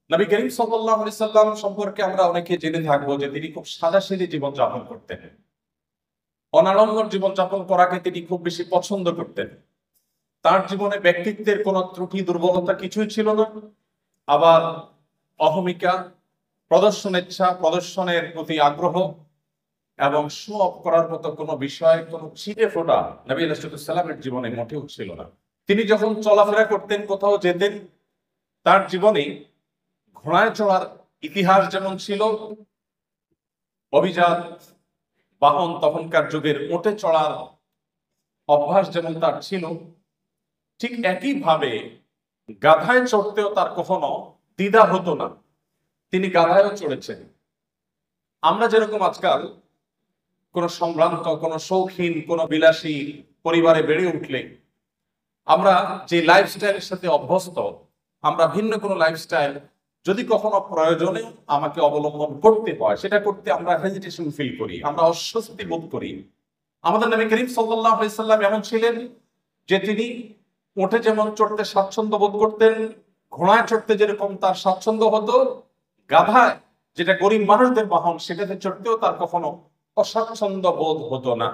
নবী করিম সাল্লাল্লাহু আলাইহি সাল্লাম সম্পর্কে আমরা অনেকে জেনে থাকবো যে তিনি খুব সাদাসিধে জীবন যাপন করতেন। অনাড়ম্বর জীবন যাপন করাকে তিনি খুব বেশি পছন্দ করতেন। তার জীবনে ব্যক্তিত্বের কোনো ত্রুটি দুর্বলতা কিছুই ছিল না। আবার অহমিকা, প্রদর্শনেচ্ছা, প্রদর্শনের প্রতি আগ্রহ এবং শো অফ করার মতো কোনো বিষয়, কোনো ছিটে ফোটা নবী আলাইহিস সালামের জীবনে মোটেও ছিল না। তিনি যখন চলাফেরা করতেন, কোথাও যেতেন, তার জীবনে ঘোড়ায় চড়ার ইতিহাস যেমন ছিল, অভিজাত বাহন তখনকার যুগের উটে চড়ার অভ্যাস যেমন তার ছিল, ঠিক একইভাবে গাধায় চড়তেও তার কখনো দ্বিধা হতো না। তিনি গাধায়ও চড়েছেন। আমরা যেরকম আজকাল কোনো সম্ভ্রান্ত, কোনো শৌখিন, কোনো বিলাসী পরিবারে বেড়ে উঠলে আমরা যে লাইফস্টাইলের সাথে অভ্যস্ত, আমরা ভিন্ন কোনো লাইফস্টাইল যদি কখনো প্রয়োজনে আমাকে অবলম্বন করতে হয়, সেটা করতে আমরা হেজিটেশন ফিল করি, আমরা অস্বস্তি বোধ করি। আমাদের নবী করিম সাল্লাল্লাহু আলাইহি সাল্লাম এমন ছিলেন যে তিনি উঠে যেমন চড়তে স্বাচ্ছন্দ্য বোধ করতেন, ঘোড়ায় চড়তে যেরকম তার স্বাচ্ছন্দ্য হতো, গাধায়, যেটা গরিব মানুষদের বাহন, সেটাতে চড়তেও তার কখনো অস্বাচ্ছন্দ্য বোধ হতো না।